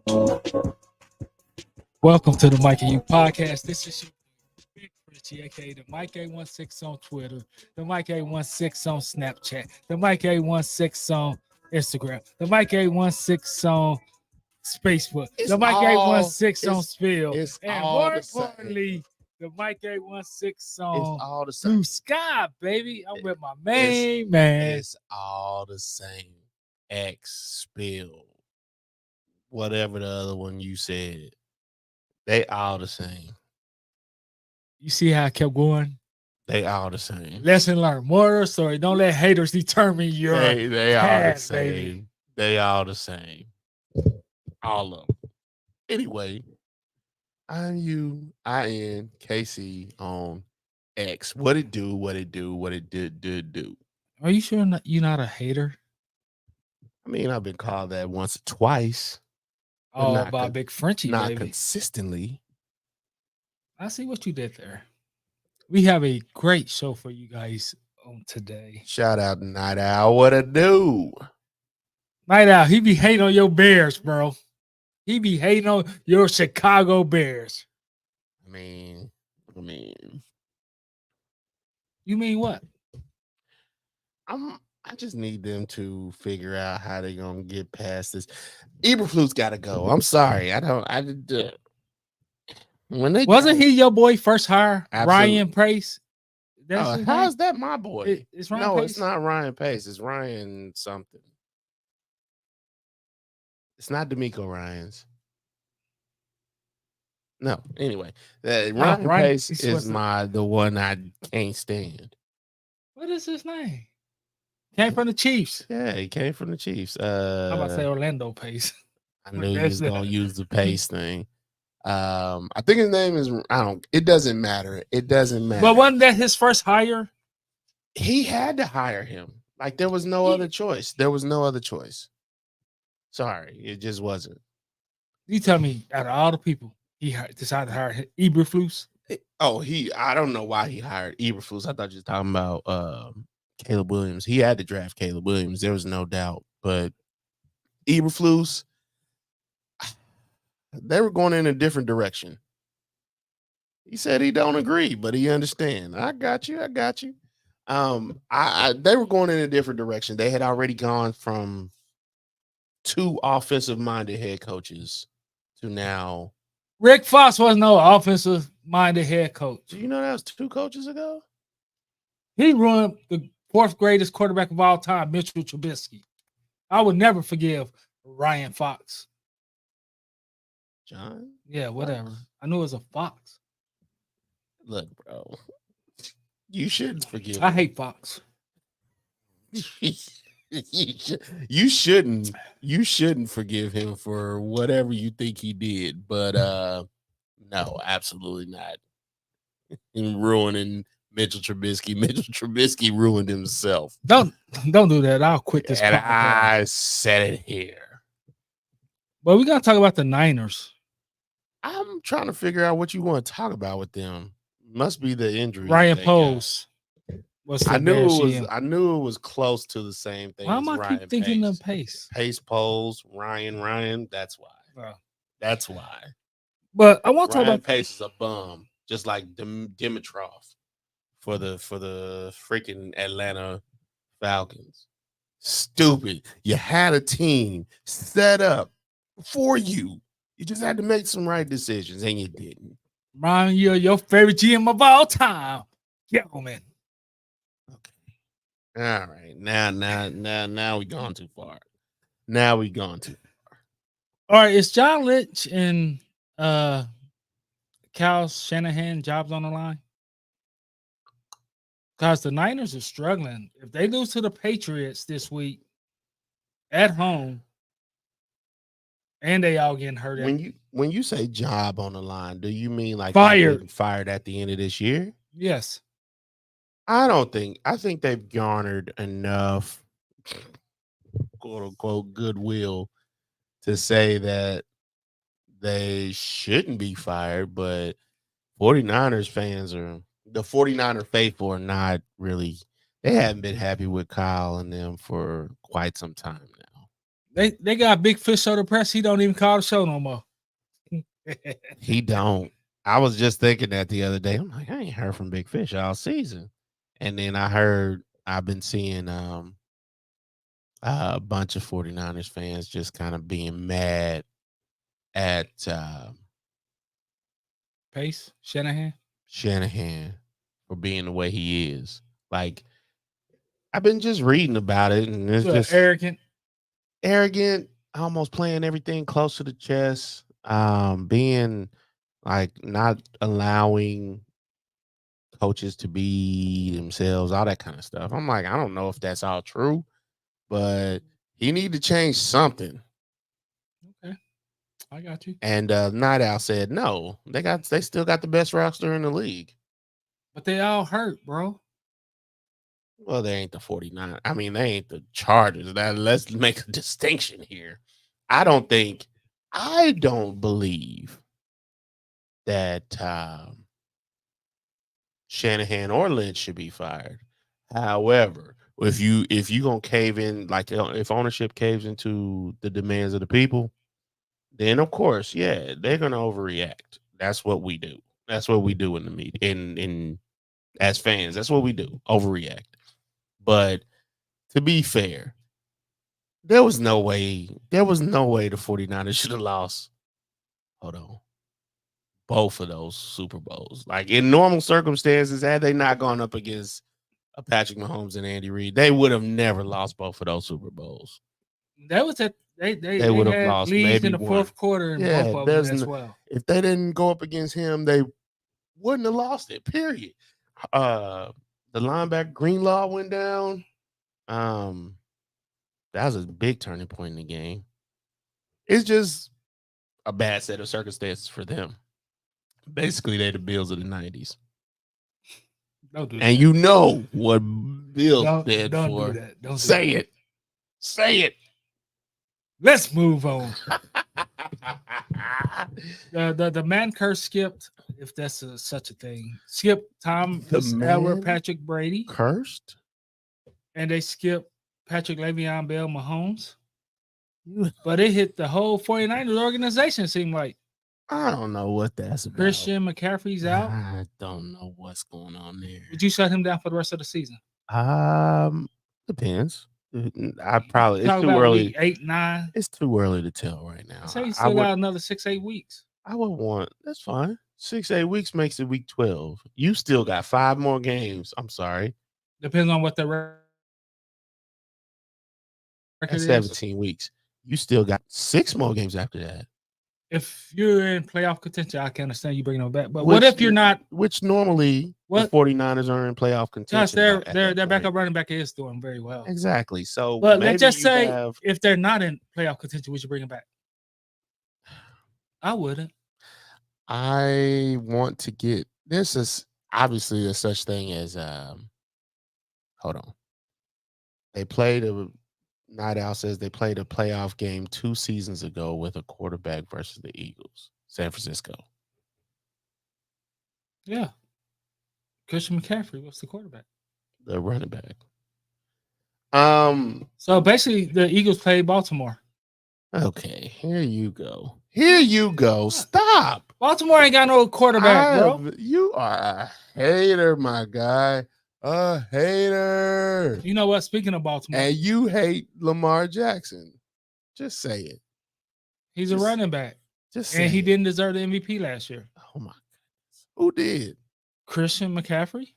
Welcome to the Mike and You podcast. This is your Big Richie, aka the Mike A16 on Twitter, the Mike A16 on Snapchat, the Mike A16 on Instagram, the Mike A16 on Facebook, the Mike A16 on Spill, it's and all more the same. importantly, the Mike A16 It's on all the same. Blue Sky, baby. I'm with my main man. It's all the same. X spill. Whatever the other one you said. They all the same. You see how I kept going? They all the same. Lesson learned. Moral of the story. Don't let haters determine your They all the path, same. baby. They all the same. All of them. Anyway, I'm you, IN, KC on X. What it do, what it do, what it do. Are you sure you're not a hater? I mean, I've been called that once or twice. Oh, not by Big Frenchie, Not baby. consistently. I see what you did there. We have a great show for you guys on today. Shout out to Night Owl. What it do? Night Owl, he be hating on your Bears, bro. He be hating on your Chicago Bears. I mean, You mean what? I just need them to figure out how they're gonna get past this. Eberflus got to go. I'm sorry. When they Wasn't he your boy first hire? Absolutely. Ryan Pace? That's his name? How's that my boy? It's Ryan No, Pace? it's not Ryan Pace. It's Ryan something. It's not D'Amico Ryans. No, anyway, Ryan Pace is the one I can't stand. What is his name? Came from the Chiefs. Yeah, he came from the Chiefs. I'm about to say Orlando Pace. I knew he was gonna use the Pace thing. I think his name is it doesn't matter. It doesn't matter. But wasn't that his first hire? He had to hire him. Like there was no other choice. There was no other choice. Sorry, it just wasn't. You tell me, out of all the people, he decided to hire Eberflus. I don't know why he hired Eberflus. I thought you were talking about Caleb Williams. He had to draft Caleb Williams. There was no doubt. But Eberflus, they were going in a different direction. He said he don't agree, but he understand. I got you. They were going in a different direction. They had already gone from 2 offensive-minded head coaches to now. Rick Fox was no offensive-minded head coach. Do you know that was 2 coaches ago? He ruined the 4th greatest quarterback of all time, Mitchell Trubisky. I would never forgive Ryan Fox. John? Yeah, whatever. I knew it was a Fox. Look, bro. You shouldn't forgive I hate Fox. You shouldn't forgive him for whatever you think he did, but no, absolutely not. In ruining Mitchell Trubisky. Mitchell Trubisky ruined himself. Don't do that. I'll quit this. And I said it here. Well, we gotta talk about the Niners. I'm trying to figure out what you want to talk about with them. Must be the injury. Ryan Poles. I knew it was close to the same thing. Why am I keep thinking of Pace? Pace, Poles, Ryan. That's why. Wow. That's why. But I want to talk about Pace is a bum, just like Dimitrov for the freaking Atlanta Falcons. Stupid. You had a team set up for you. You just had to make some right decisions, and you didn't. Ryan, you're your favorite GM of all time. Gentlemen. Okay. All right. Now we gone too far. All right, is John Lynch and Kyle Shanahan jobs on the line? Because the Niners are struggling. If they lose to the Patriots this week at home, and they all getting hurt. When you say job on the line, do you mean like fired at the end of this year? Yes. I think they've garnered enough quote unquote goodwill to say that they shouldn't be fired, but 49ers fans the 49er faithful are not really, they haven't been happy with Kyle and them for quite some time now. They got Big Fish show the press. He don't even call the show no more. He don't. I was just thinking that the other day. I'm like, I ain't heard from Big Fish all season. And then I've been seeing a bunch of 49ers fans just kind of being mad at Pace Shanahan. Shanahan for being the way he is. Like, I've been just reading about it, and it's just arrogant, almost playing everything close to the chest, being like not allowing coaches to be themselves, all that kind of stuff. I'm like, I don't know if that's all true, but he need to change something. Okay, I got you. And Night Owl said no. They still got the best roster in the league. But they all hurt, bro. Well, they ain't the 49. I mean, they ain't the Chargers. Let's make a distinction here. I don't believe that Shanahan or Lynch should be fired. However, if you gonna cave in, like if ownership caves into the demands of the people, then of course, yeah, they're gonna overreact. That's what we do. That's what we do in the media, in as fans. That's what we do. Overreact. But to be fair, there was no way the 49ers should have lost. Hold on. Both of those Super Bowls. Like, in normal circumstances, had they not gone up against Patrick Mahomes and Andy Reid, they would have never lost both of those Super Bowls. That was it. They would have had lost leads maybe in the one. fourth quarter in both of them as well. If they didn't go up against him, they wouldn't have lost it. Period. The linebacker Greenlaw went down. That was a big turning point in the game. It's just a bad set of circumstances for them. Basically, they're the Bills of the 90s. Don't do and that. You know what Bills stand don't for. do that. Don't Say do it. Say it. Let's move on. The man curse skipped, if that's such a thing. Skip Thomas Edward, Patrick Brady. Cursed? And they skipped Patrick Le'Veon Bell Mahomes. But it hit the whole 49ers organization, seemed like. I don't know what that's about. Christian McCaffrey's out. I don't know what's going on there. Would you shut him down for the rest of the season? Depends. I probably it's too early. 8, 9. It's too early to tell right now. I say you still got another 6-8 weeks. I would want that's fine. 6-8 weeks makes it week 12. You still got 5 more games. I'm sorry. Depends on what the record is. 17 weeks. You still got 6 more games after that. If you're in playoff contention, I can understand you bringing them back. But what if you're not? Which normally the 49ers are in playoff contention. Their backup running back is doing very well. Exactly. So, but let's just say if they're not in playoff contention, we should bring them back. I wouldn't. I want to get this is obviously there's such thing as hold on. They played a Night Owl says they played a playoff game 2 seasons ago with a quarterback versus the Eagles, San Francisco. Yeah. Christian McCaffrey was the quarterback. The running back. So basically the Eagles played Baltimore. Okay, here you go. Here you go. Stop. Baltimore ain't got no quarterback, bro. You are a hater, my guy. A hater. You know what? Speaking of Baltimore. And you hate Lamar Jackson. Just say it. He's a running back. And he didn't deserve the MVP last year. Oh, my goodness. Who did? Christian McCaffrey.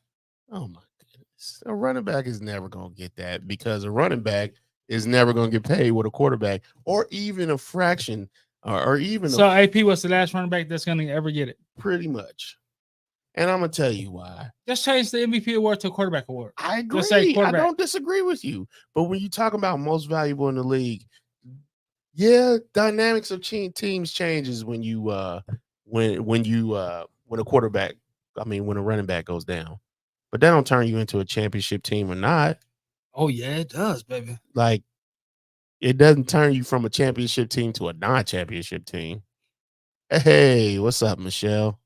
Oh, my goodness. A running back is never going to get that because a running back is never going to get paid with a quarterback or even a fraction or even. So AP was the last running back that's going to ever get it. Pretty much. And I'm going to tell you why. Just change the MVP award to a quarterback award. I agree. I don't disagree with you. But when you talk about most valuable in the league, yeah, dynamics of teams changes when you when a quarterback, when a running back goes down. But that don't turn you into a championship team or not. Oh, yeah, it does, baby. Like, it doesn't turn you from a championship team to a non-championship team. Hey, what's up, Michelle?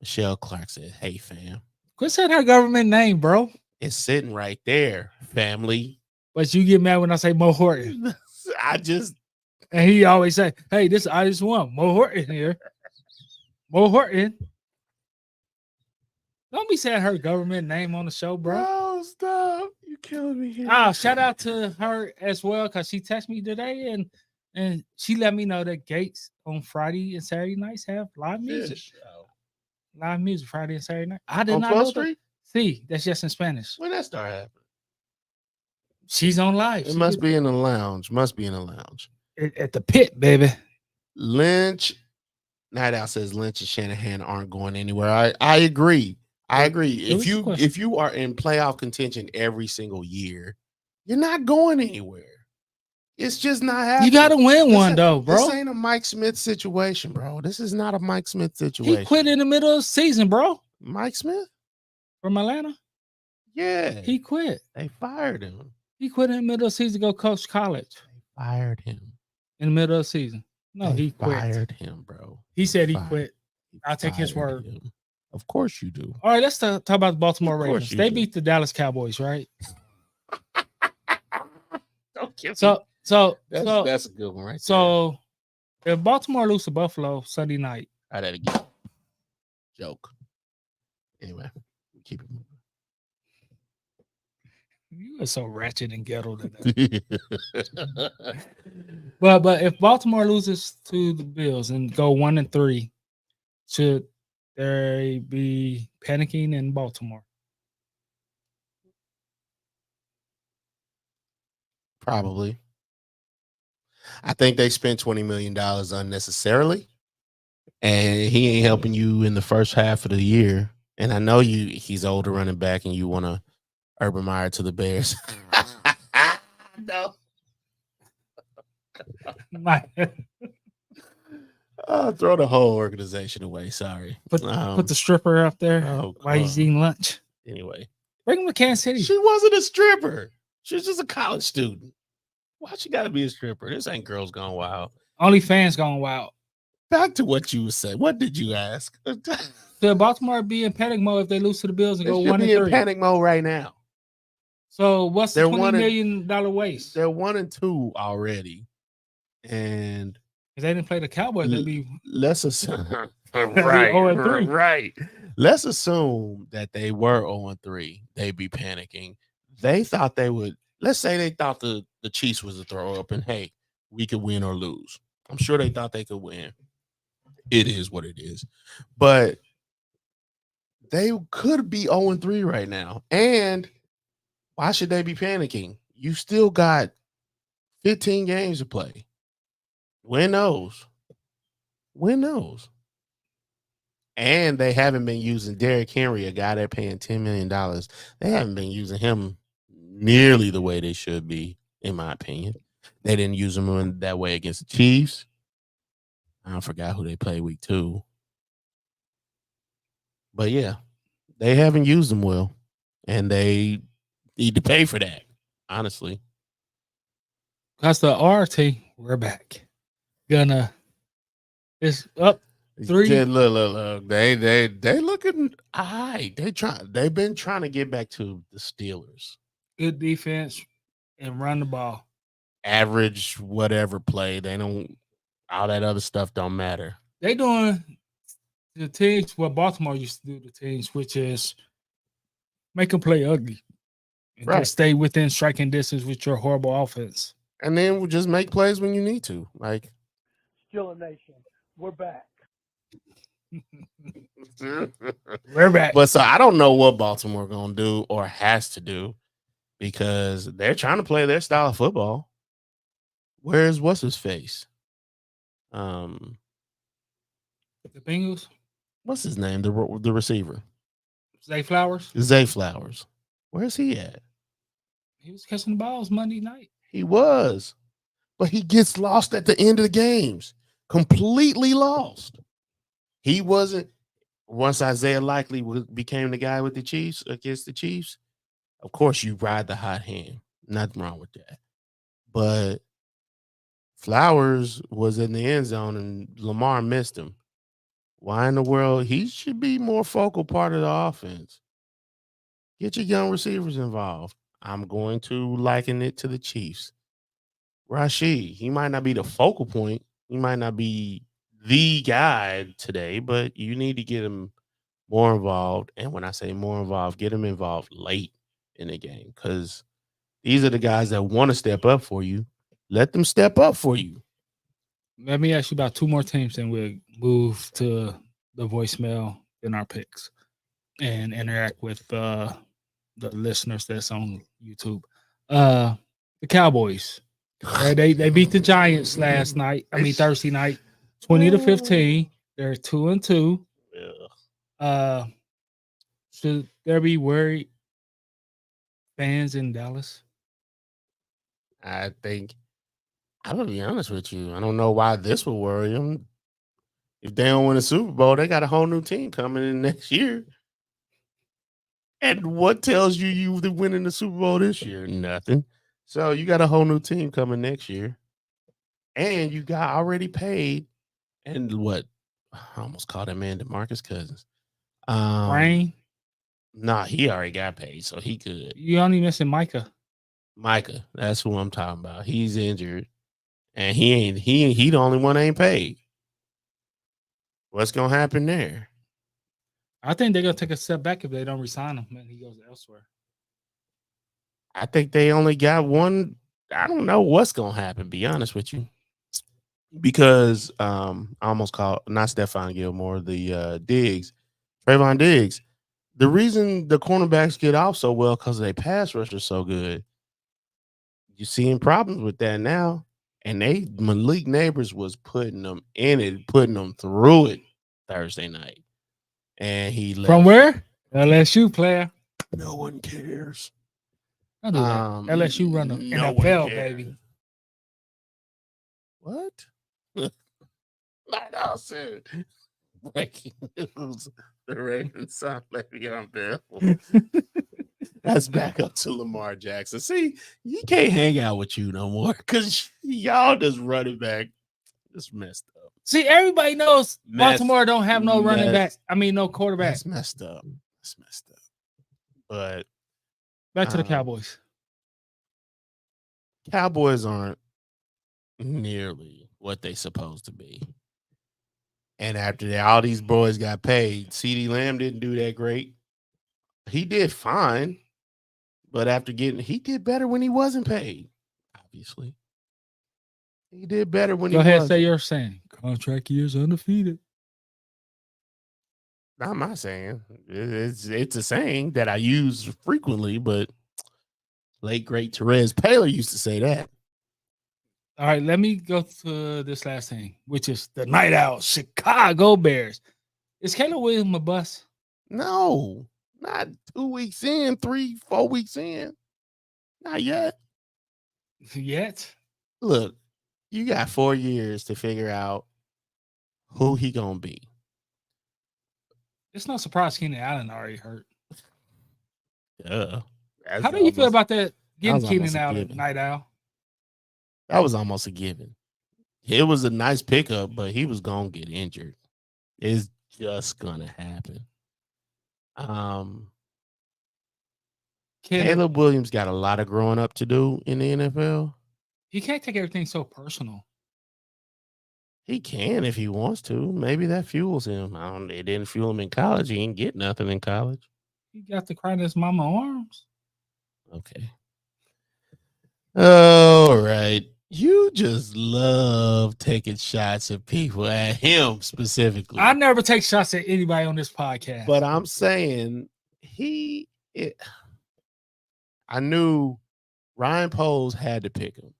Michelle Clark said, hey, fam. Quit saying her government name, bro. It's sitting right there, family. But you get mad when I say Mo Horton. I just And he always say, "Hey, this I just want Mo Horton here. Mo Horton." Don't be saying her government name on the show, bro. Bro, stop. You killing me here. Ah, shout out to her as well because she texted me today and she let me know that Gates on Friday and Saturday nights have live music. Live music Friday and Saturday night. I did On not know 12th that. Street? See, that's just in Spanish. When that start happening? She's on live. It must be in the lounge. Must be in the lounge. At the pit, baby. Lynch, Night Out says Lynch and Shanahan aren't going anywhere. I agree. I agree. If you are in playoff contention every single year, you're not going anywhere. It's just not happening. You gotta win one though, bro. This ain't a Mike Smith situation, bro. This is not a Mike Smith situation. He quit in the middle of the season, bro. Mike Smith? From Atlanta? Yeah. He quit. They fired him. He quit in the middle of the season to go coach college. They fired him. In the middle of the season. No, they he quit. Fired him, bro. He said he quit. I'll take his word. Him. Of course you do. All right, let's talk about the Baltimore Ravens. They beat the Dallas Cowboys, right? That's a good one, right? So if Baltimore lose to Buffalo Sunday night, I'd have to get joke. Anyway, keep it moving. You are so ratchet and ghetto today. but if Baltimore loses to the Bills and go 1-3, should they be panicking in Baltimore? Probably. I think they spent $20 million unnecessarily, and he ain't helping you in the first half of the year. And I know he's older running back, and you want to Urban Meyer to the Bears. No. Throw the whole organization away. Sorry. Put the stripper up there while he's eating lunch. Anyway. Bring him to Kansas City. She wasn't a stripper. She was just a college student. Why she got to be a stripper? This ain't Girls Gone Wild. Only fans gone wild. Back to what you said. What did you ask? Should Baltimore be in panic mode if they lose to the Bills and go 1-3? Be in panic mode right now. So what's the $20 million waste? They're 1-2 already, and if they didn't play the Cowboys, they'd be let's assume right. Let's assume that they were 0-3. They'd be panicking. They thought they would. Let's say they thought the Chiefs was a throw up, and hey, we could win or lose. I'm sure they thought they could win. It is what it is, but they could be 0-3 right now, and why should they be panicking? You still got 15 games to play. Win those. And they haven't been using Derrick Henry, a guy they're paying $10 million. They haven't been using him nearly the way they should be, in my opinion. They didn't use him in that way against the Chiefs. I forgot who they played week 2. But yeah, they haven't used him well. And they need to pay for that, honestly. That's the RT. We're back. It's up 3. Look. They looking all right. They've been trying to get back to the Steelers. Good defense and run the ball. Average whatever play. They don't. All that other stuff don't matter. They doing the teams what Baltimore used to do. The teams, which is make them play ugly. And just stay within striking distance with your horrible offense. And then we'll just make plays when you need to. Like Skillet Nation, we're back. We're back. But so I don't know what Baltimore gonna do or has to do because they're trying to play their style of football. What's his face? The Bengals. What's his name? The receiver. Zay Flowers. Zay Flowers. Where's he at? He was catching the balls Monday night. He was, but he gets lost at the end of the games. Completely lost. He wasn't. Once Isaiah Likely became the guy with the Chiefs against the Chiefs, of course you ride the hot hand. Nothing wrong with that. But Flowers was in the end zone and Lamar missed him. Why in the world? He should be more focal part of the offense. Get your young receivers involved. I'm going to liken it to the Chiefs. Rashid, he might not be the focal point. He might not be the guy today, but you need to get him more involved. And when I say more involved, get him involved late in the game because these are the guys that want to step up for you. Let them step up for you. Let me ask you about 2 more teams, and we'll move to the voicemail in our picks and interact with the listeners that's on YouTube. The Cowboys. They beat the Giants last night. I mean Thursday night, 20-15. They're 2-2. Yeah. Should there be worried fans in Dallas? I think I'm gonna be honest with you. I don't know why this will worry them. If they don't win a Super Bowl, they got a whole new team coming in next year. And what tells you you're winning the Super Bowl this year? Nothing. So you got a whole new team coming next year, and you got already paid. And what? I almost called that man DeMarcus Cousins. Rain? Nah, he already got paid, so he could. You only missing Micah. Micah, that's who I'm talking about. He's injured, and he the only one that ain't paid. What's gonna happen there? I think they're gonna take a step back if they don't resign him and he goes elsewhere. I think they only got one. I don't know what's gonna happen. Be honest with you, because I almost called not Stephon Gilmore, the Diggs, Trayvon Diggs. The reason the cornerbacks get off so well because they pass rush is so good. You're seeing problems with that now, and Malik Neighbors was putting them in it, putting them through it Thursday night, and he left. From where? LSU player. No one cares. Don't do that. LSU run the no NFL, one cares. baby. What? Like I said, breaking news: the Ravens signed Le'Veon Bell. That's back up to Lamar Jackson. See, you can't hang out with you no more because y'all just running back. Just messed up. See, everybody knows Baltimore don't have no running back. I mean, no quarterback. That's messed up. That's messed up. But back to the Cowboys. Cowboys aren't nearly what they supposed to be. And after that, all these boys got paid. CeeDee Lamb didn't do that great. He did fine, but he did better when he wasn't paid. Obviously, he did better when Go he ahead, was. say your saying. Contract years undefeated. Not my saying. It's a saying that I use frequently, but late great Therese Paylor used to say that. All right, let me go to this last thing, which is the Night Owl Chicago Bears. Is Caleb Williams a bust? No, not 2 weeks in, 3-4 weeks in. Not yet. Yet? Look, you got 4 years to figure out who he gonna be. It's no surprise Keenan Allen already hurt. Yeah. How do you feel about that? Getting Keenan Allen, Night Owl. That was almost a given. It was a nice pickup, but he was gonna get injured. It's just gonna happen. Caleb Williams got a lot of growing up to do in the NFL. He can't take everything so personal. He can if he wants to. Maybe that fuels him. It didn't fuel him in college. He didn't get nothing in college. He got to cry in his mama arms. Okay. All right. You just love taking shots at people, at him specifically. I never take shots at anybody on this podcast. But I'm saying I knew Ryan Poles had to pick him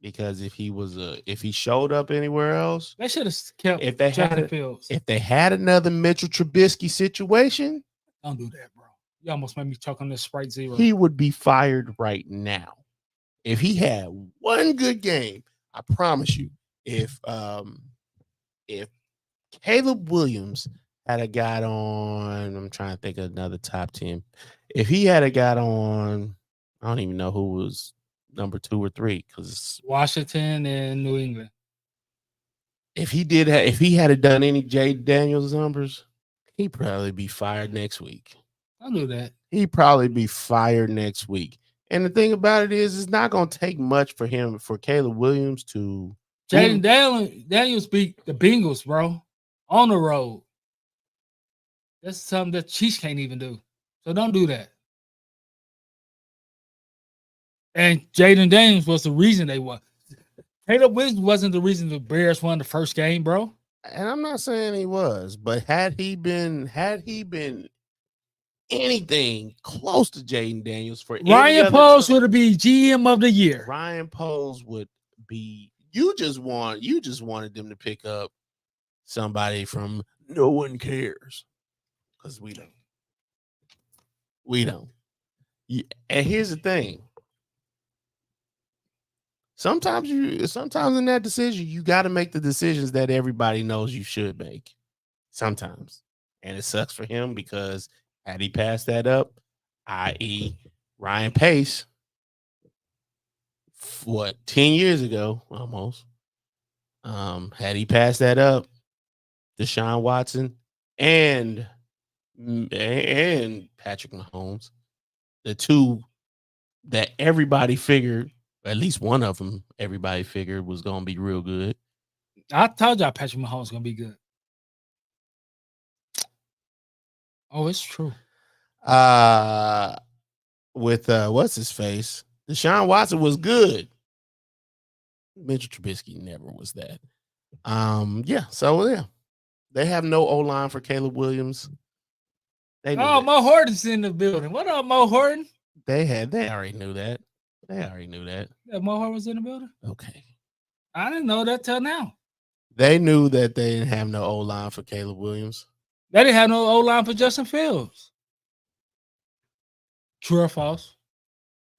because if he showed up anywhere else, they should have kept Justin Fields. If they had another Mitchell Trubisky situation, don't do that, bro. You almost made me choke on this Sprite Zero. He would be fired right now. If he had one good game, I promise you, if Caleb Williams had a guy on, I'm trying to think of another top 10. If he had a guy on, I don't even know who was number 2 or 3 because Washington and New England. If he had done any Jay Daniels numbers, he'd probably be fired next week. I knew that. He'd probably be fired next week. And the thing about it is, it's not going to take much for Caleb Williams to. Jaden Daniels beat the Bengals, bro, on the road. That's something that Chiefs can't even do. So don't do that. And Jaden Daniels was the reason they won. Caleb Williams wasn't the reason the Bears won the first game, bro. And I'm not saying he was, but had he been anything close to Jaden Daniels for Ryan Poles would be GM of the year. Ryan Poles would be. You just wanted them to pick up somebody from No One Cares, because we don't. And here's the thing. Sometimes in that decision, you got to make the decisions that everybody knows you should make. Sometimes. And it sucks for him because had he passed that up, i.e. Ryan Pace, 10 years ago almost, had he passed that up, Deshaun Watson and Patrick Mahomes, the two that everybody figured, at least one of them, everybody figured was going to be real good. I told y'all Patrick Mahomes was going to be good. Oh, it's true. With what's his face? Deshaun Watson was good. Mitchell Trubisky never was that. They have no O-line for Caleb Williams. Mo Horton's in the building. What up, Mo Horton? They already knew that. That Mo Horton was in the building? Okay. I didn't know that till now. They knew that they didn't have no O-line for Caleb Williams. They didn't have no O-line for Justin Fields. True or false?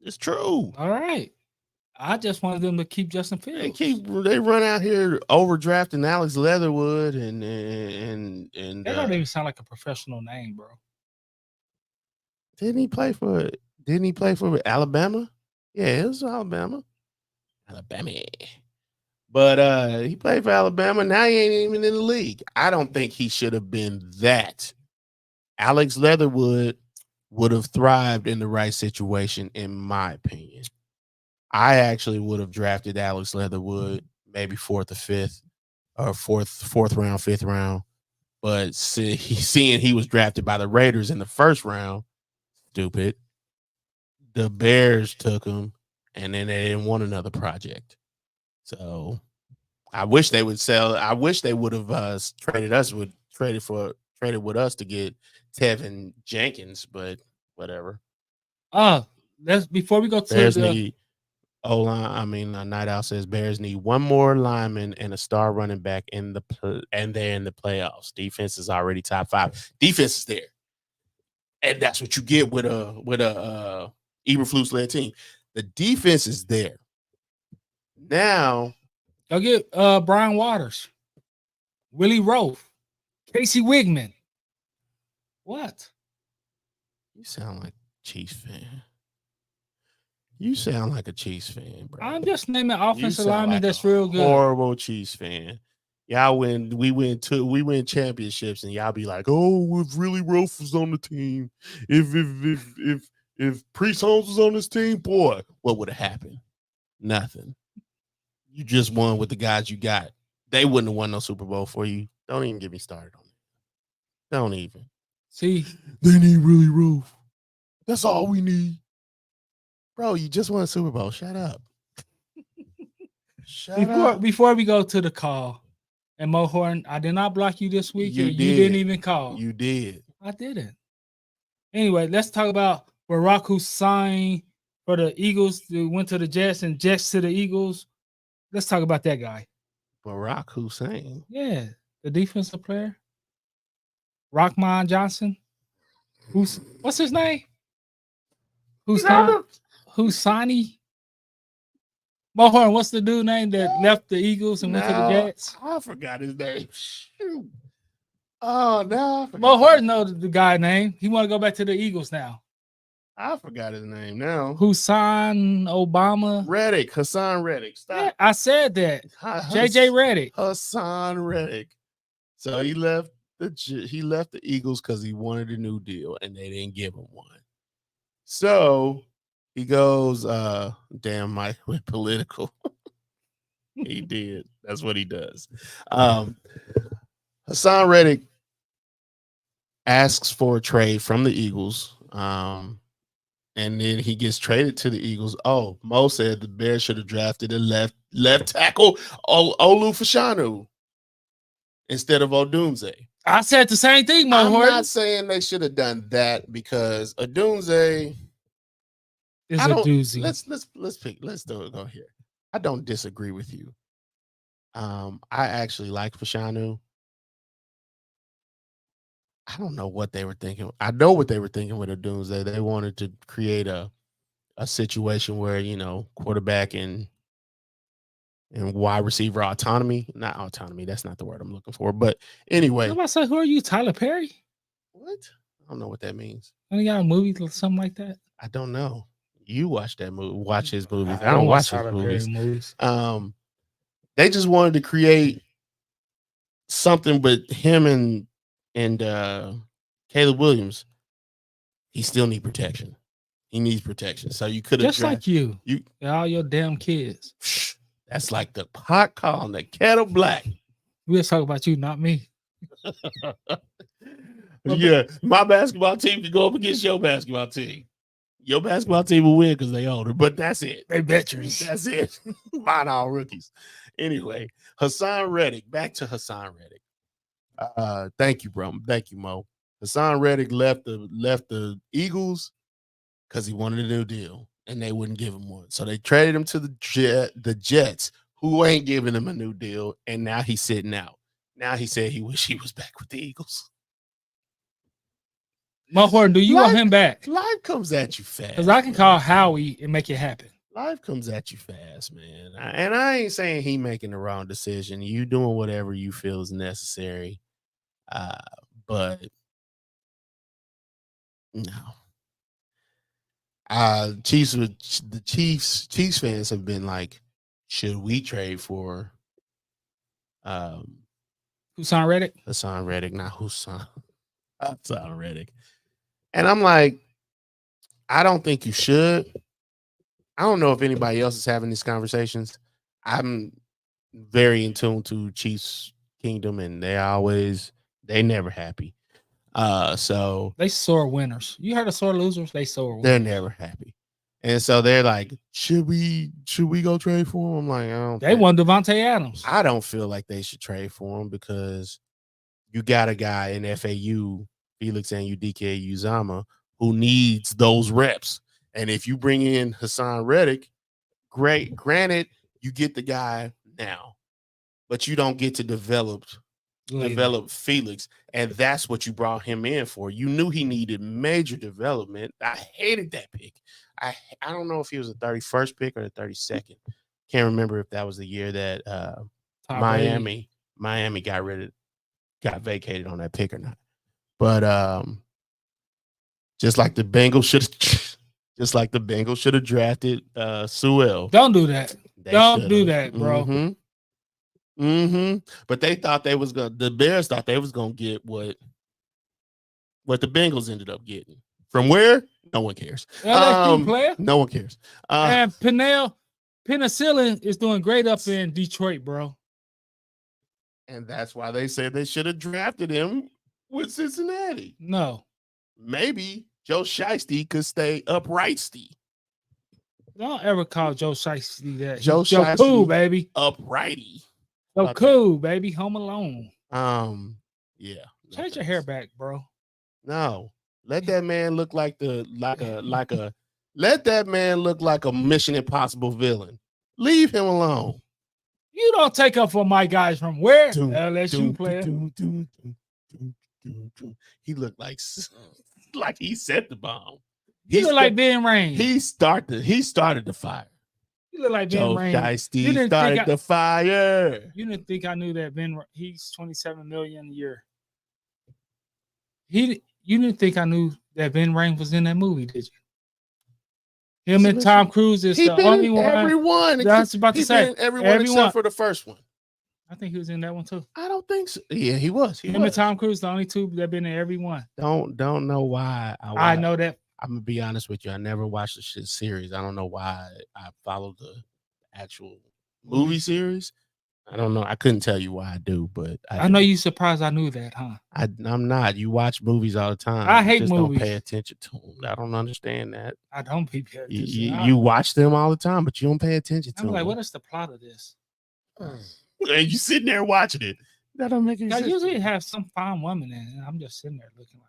It's true. All right. I just wanted them to keep Justin Fields. They run out here overdrafting Alex Leatherwood and that don't even sound like a professional name, bro. Didn't he play for Alabama? Yeah, it was Alabama. But he played for Alabama. Now he ain't even in the league. I don't think he should have been that. Alex Leatherwood would have thrived in the right situation, in my opinion. I actually would have drafted Alex Leatherwood maybe fourth or fifth, or fourth round, fifth round. But seeing he was drafted by the Raiders in the first round, stupid. The Bears took him, and then they didn't want another project. So I wish they would sell. I wish they would have traded with us to get Tevin Jenkins, but whatever. Before we go to Bears need O-line. Night Owl says Bears need one more lineman and a star running back and they're in the playoffs. Defense is already top 5. Defense is there, and that's what you get with a Eberflus led team. The defense is there. Now, go get Brian Waters, Willie Roaf, Casey Wigman. What? You sound like a Chiefs fan. You sound like a Chiefs fan, bro. I'm just naming offensive linemen that's real good. Horrible Chiefs fan. Y'all we win championships, and y'all be like, "Oh, if really Roaf was on the team, if Priest Holmes was on this team, boy, what would have happened? Nothing. You just won with the guys you got. They wouldn't have won no Super Bowl for you. Don't even get me started on it. Don't even. See, they need really Roaf. That's all we need. Bro, you just won a Super Bowl. Shut up. Before we go to the call, and Mo Horton, I did not block you this week. You didn't even call. You did. I didn't. Anyway, let's talk about Barack Hussein for the Eagles. Went to the Jets and Jets to the Eagles. Let's talk about that guy. Barack Hussein. Yeah, the defensive player. Rockman Johnson. What's his name? Husani. Mo Horton, what's the dude name that left the Eagles and went to the Jets? I forgot his name. Shoot. Oh, no. Mo Horton knows the guy name. He want to go back to the Eagles now. I forgot his name now. Hassan Reddick. Stop. Yeah, I said that. JJ Reddick. Hassan Reddick. So he left the Eagles because he wanted a new deal and they didn't give him one. So He goes, damn, Mike went political. He did. That's what he does. Hassan Reddick asks for a trade from the Eagles. And then he gets traded to the Eagles. Oh, Mo said the Bears should have drafted a left tackle, Olu Fashanu, instead of Odunze. I said the same thing, Mo I'm Horton. not saying they should have done that because Odunze Is I a don't- doozy. let's do it. Go here. I don't disagree with you. I actually like Fashanu. I don't know what they were thinking. I know what they were thinking with Odunze. They wanted to create a situation where, quarterback and wide receiver autonomy. Not autonomy. That's not the word I'm looking for. But anyway, I'm about to say, who are you, Tyler Perry? what? I don't know what that means. Any got a movie or something like that? I don't know. You watch that movie. Watch his movies. I don't watch his Tyler Perry movies. movies. They just wanted to create something with him and Caleb Williams. He still need protection. He needs protection. So you could have Just like you. you- And all your damn kids. That's like the pot calling the kettle black. We'll talk about you, not me. Yeah, my basketball team can go up against your basketball team. Your basketball team will win because they older, but that's it. They veterans. That's it. Mine all rookies. Anyway, Hassan Reddick. Back to Hassan Reddick. Thank you, bro. Thank you, Mo. Hassan Reddick left the Eagles because he wanted a new deal, and they wouldn't give him one. So they traded him to the Jets, who ain't giving him a new deal, and now he's sitting out. Now he said he wish he was back with the Eagles. Mo Horton, do you want him back? Life comes at you fast. Because I can bro. call Howie and make it happen. Life comes at you fast, man. And I ain't saying he making the wrong decision. You doing whatever you feel is necessary. But no. Chiefs fans have been like, should we trade for Hassan Reddick? Hassan Reddick? Not Hassan Reddick. And I'm like, I don't think you should. I don't know if anybody else is having these conversations. I'm very in tune to Chiefs Kingdom, and they never happy. So They sore winners. You heard of sore losers? They sore winners. they're never happy. And so they're like, should we go trade for him? I'm like, They want Devontae Adams. I don't feel like they should trade for him because you got a guy in FAU, Felix Anudike Uzama, who needs those reps. And if you bring in Hassan Reddick, great. Granted, you get the guy now, but you don't get to develop Felix. And that's what you brought him in for. You knew he needed major development. I hated that pick. I don't know if he was the 31st pick or the 32nd. Can't remember if that was the year that Miami got vacated on that pick or not. But just like the Bengals should have drafted Sewell. Don't do that. They Don't should've. do that, bro. But they thought the Bears thought they was gonna get what the Bengals ended up getting. From where? No one cares. LSU player. No one cares. And Penicillin is doing great up in Detroit, bro. And that's why they said they should have drafted him with Cincinnati. No. Maybe Joe Shiesty could stay uprighty. Don't ever call Joe Shiesty that. Joe Joe Shiesty. Cool, baby. Uprighty. Joe Okay. Cool, baby. Home Alone. Yeah. Change your hair back, bro. No. Let that man look like let that man look like a Mission Impossible villain. Leave him alone. You don't take up for my guys from where? Doom, LSU doom, player. doom, doom, doom, doom, doom, doom. He looked like he set the bomb. You look like Ben Rain. He started the fire. You look like Ben Joe Rain. You Shiesty didn't started think I- the fire. You didn't think I knew that he's $27 million a year. You didn't think I knew that Ben Rain was in that movie, did you? Him and Tom Cruise is He the been only in one. everyone. That's about to He say. been in everyone everyone. except for the first one. I think he was in that one too. I don't think so. Yeah, he was. He Him was. and Tom Cruise, the only two that been in every one. Don't know why. I know that I'm gonna be honest with you. I never watched the shit series. I don't know why I followed the actual movie series. I don't know. I couldn't tell you why I do, but I know you surprised I knew that, huh? I'm not. You watch movies all the time. I You hate just movies. don't pay attention to them. I don't understand that. I don't pay attention. You watch them all the time, but you don't pay attention to I'm like, them. what is the plot of this? And you sitting there watching it. That don't make any I sense. usually have some fine woman in it, and I'm just sitting there looking like,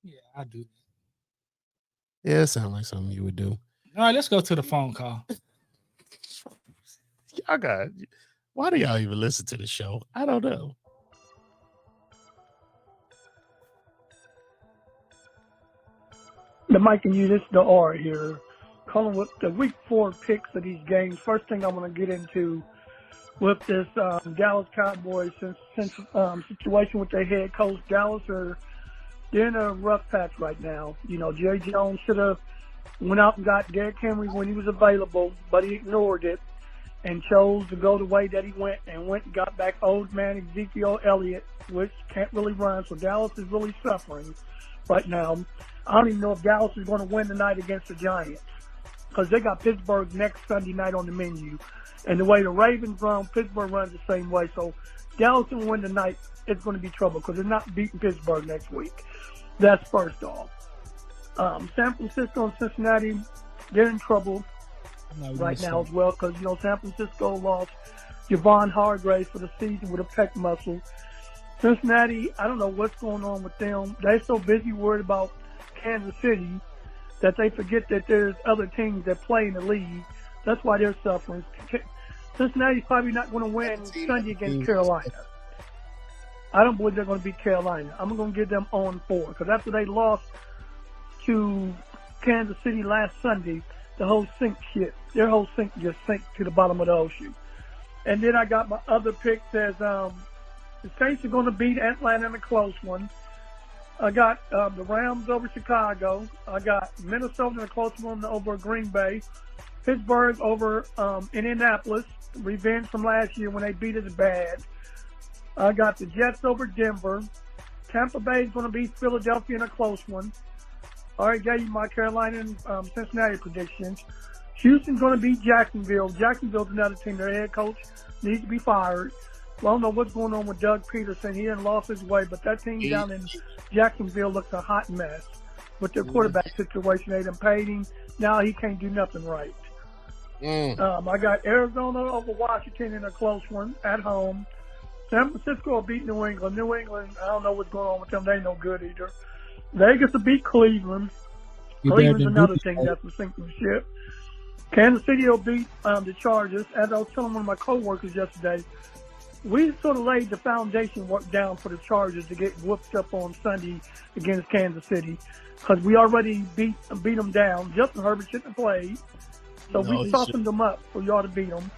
yeah, I do that. Yeah, it sounds like something you would do. All right, let's go to the phone call. Y'all got. Why do y'all even listen to the show? I don't know. The Mike and you, this is the R here. Calling with the week 4 picks of these games. First thing I want to get into with this Dallas Cowboys situation with their head coach. Dallas they're in a rough patch right now. You know, Jerry Jones should have went out and got Derrick Henry when he was available, but he ignored it and chose to go the way that he went and got back old man Ezekiel Elliott, which can't really run. So Dallas is really suffering right now. I don't even know if Dallas is going to win tonight against the Giants because they got Pittsburgh next Sunday night on the menu. And the way the Ravens run, Pittsburgh runs the same way. So Dallas will win tonight. It's going to be trouble because they're not beating Pittsburgh next week. That's first off. San Francisco and Cincinnati, they're in trouble right now as well because, you know, San Francisco lost Javon Hargrave for the season with a pec muscle. Cincinnati, I don't know what's going on with them. They're so busy worried about Kansas City that they forget that there's other teams that play in the league. That's why they're suffering. Cincinnati's probably not going to win Sunday against Carolina. I don't believe they're going to beat Carolina. I'm going to give them 0-4 because after they lost to Kansas City last Sunday, their whole sink just sank to the bottom of the ocean. And then I got my other picks as the Saints are going to beat Atlanta in a close one. I got the Rams over Chicago. I got Minnesota in a close one over Green Bay. Pittsburgh over Indianapolis. Revenge from last year when they beat us bad. I got the Jets over Denver. Tampa Bay is going to beat Philadelphia in a close one. I already gave you my Carolina and Cincinnati predictions. Houston's going to beat Jacksonville. Jacksonville's another team. Their head coach needs to be fired. Well, I don't know what's going on with Doug Peterson. He didn't lost his way, but that team down in Jacksonville looks a hot mess with their quarterback situation. They done paid him. Now he can't do nothing right. I got Arizona over Washington in a close one at home. San Francisco will beat New England. New England, I don't know what's going on with them. They ain't no good either. Vegas will beat Cleveland. Cleveland's another thing that's a sinking ship. Kansas City will beat the Chargers. As I was telling one of my coworkers yesterday, we sort of laid the foundation work down for the Chargers to get whooped up on Sunday against Kansas City because we already beat them down. Justin Herbert shouldn't have played, so we softened them up for y'all to beat them.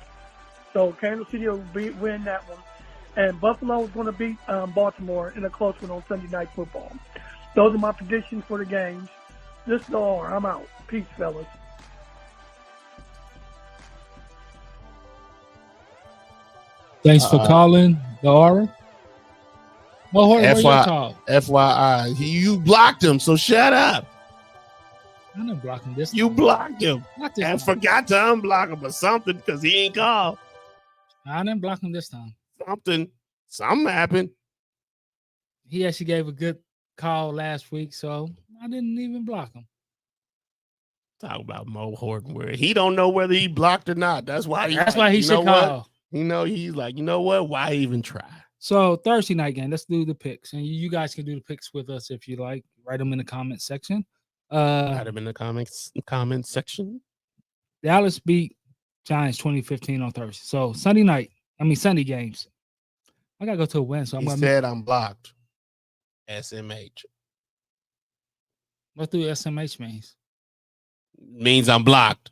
So Kansas City will win that one. And Buffalo is going to beat Baltimore in a close one on Sunday Night Football. Those are my predictions for the games. This is the R. I'm out. Peace, fellas. Thanks for calling the Aura. FYI, you blocked him, so shut up. I didn't block him this time. You blocked him Not this and time. forgot to unblock him or something because he ain't called. I didn't block him this time. Something happened. He actually gave a good call last week, so I didn't even block him. Talk about Mo Horton, where he don't know whether he blocked or not. That's why he should call. He's like, you know what? Why even try? So Thursday night game, let's do the picks, and you guys can do the picks with us if you like. Write them in the comment section. Write them in the comment section. Dallas beat Giants 2015 on Thursday. So Sunday games. I gotta go to a win. So I'm blocked. SMH. What do SMH means? Means I'm blocked.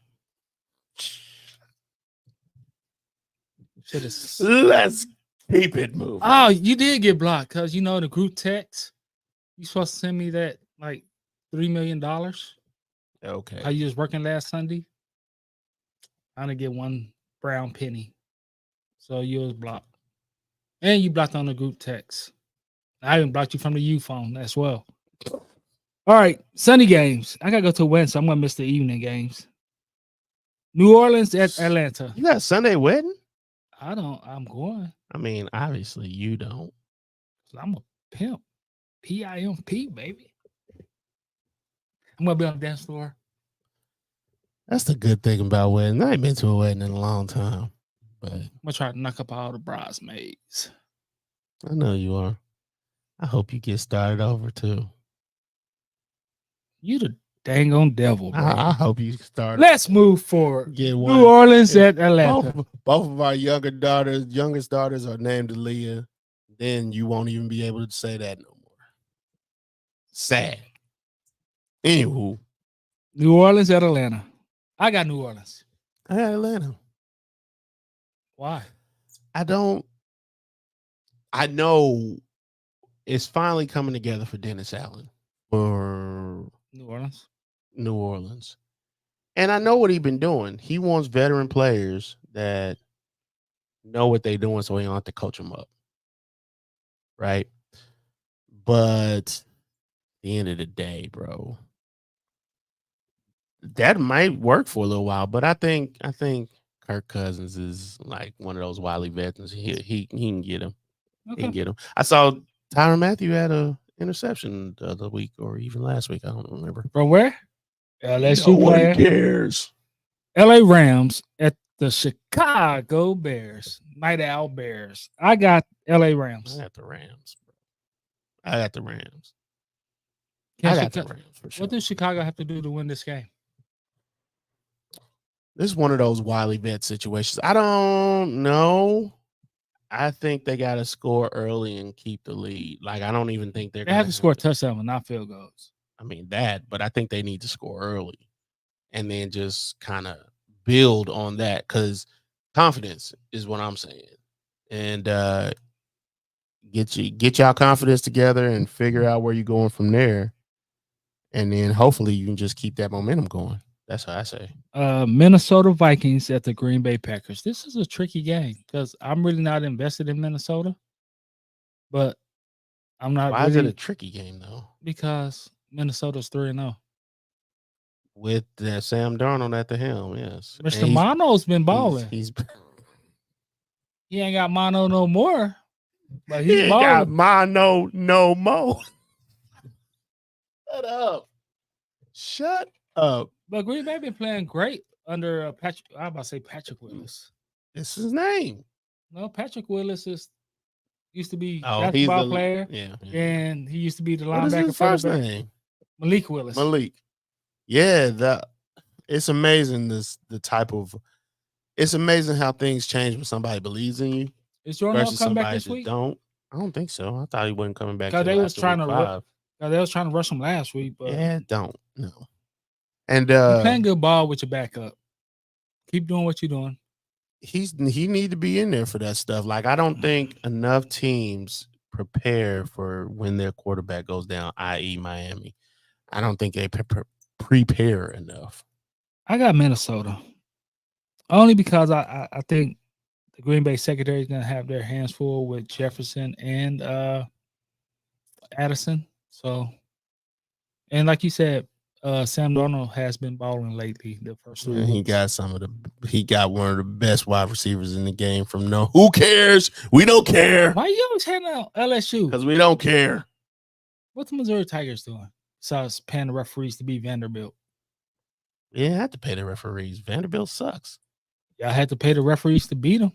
Let's keep it moving. Oh, you did get blocked because you know the group text. You supposed to send me that like $3 million. Okay. How you was working last Sunday? I didn't get one brown penny. So you was blocked. And you blocked on the group text. I even blocked you from the U phone as well. All right, Sunday games. I gotta go to Wednesday. So I'm gonna miss the evening games. New Orleans at Atlanta. You got Sunday wedding? I'm going. I mean, obviously you don't. I'm a pimp. PIMP, baby. I'm gonna be on the dance floor. That's the good thing about weddings. I ain't been to a wedding in a long time, but I'm gonna try to knock up all the bridesmaids. I know you are. I hope you get started over too. You the dang on devil, bro. I hope you start. Let's move forward. Get New one. Orleans at Atlanta. Both of our youngest daughters are named Aaliyah. Then you won't even be able to say that no more. Sad. Anywho, New Orleans at Atlanta. I got New Orleans. I got Atlanta. Why? I know it's finally coming together for Dennis Allen for New Orleans. New Orleans. And I know what he's been doing. He wants veteran players that know what they're doing so he don't have to coach them up. Right? But at the end of the day, bro, that might work for a little while. But I think Kirk Cousins is like one of those wily veterans. He can get him. He can get him. I saw Tyrann Mathieu had a interception the other week or even last week. I don't remember. From where? LSU Nobody player. cares. LA Rams at the Chicago Bears. Night Owl Bears. I got LA Rams. I got the Rams, bro. I got the Rams. Can I got Chica- the Rams for sure. What does Chicago have to do to win this game? This is one of those wily vet situations. I don't know. I think they got to score early and keep the lead. Like, I don't even think They have to score a touchdown, not field goals. I mean, but I think they need to score early and then just kind of build on that because confidence is what I'm saying. And get y'all confidence together and figure out where you're going from there. And then hopefully you can just keep that momentum going. That's what I say. Minnesota Vikings at the Green Bay Packers. This is a tricky game because I'm really not invested in Minnesota, but I'm not. Why is it a tricky game though? Because Minnesota's 3-0 with Sam Darnold at the helm. Yes, Mr. Mono's been balling. He ain't got Mono no more, but he ain't balling. got Mono no more. Shut up. Shut up. But Green Bay been playing great under Patrick. I'm about to say Patrick Willis. It's his name. No, Patrick Willis used to be he's basketball player. Yeah, and he used to be the linebacker. What is his first name? Malik Willis. Malik. Yeah, it's amazing. It's amazing how things change when somebody believes in you. Is Jordan Love coming back this week? I don't think so. I thought he wasn't coming back. Because they was trying to rush him last week, but no. And you're playing good ball with your backup. Keep doing what you're doing. He need to be in there for that stuff. Like, I don't think enough teams prepare for when their quarterback goes down, i.e. Miami. I don't think they prepare enough. I got Minnesota. Only because I think the Green Bay secondary is going to have their hands full with Jefferson and Addison. So, and like you said, Sam Darnold has been balling lately. The first 3 weeks. He got one of the best wide receivers in the game from who cares? We don't care. Why you always handing out LSU? Because we don't care. What's the Missouri Tigers doing besides paying the referees to be Vanderbilt? Yeah, I have to pay the referees. Vanderbilt sucks. Y'all had to pay the referees to beat them.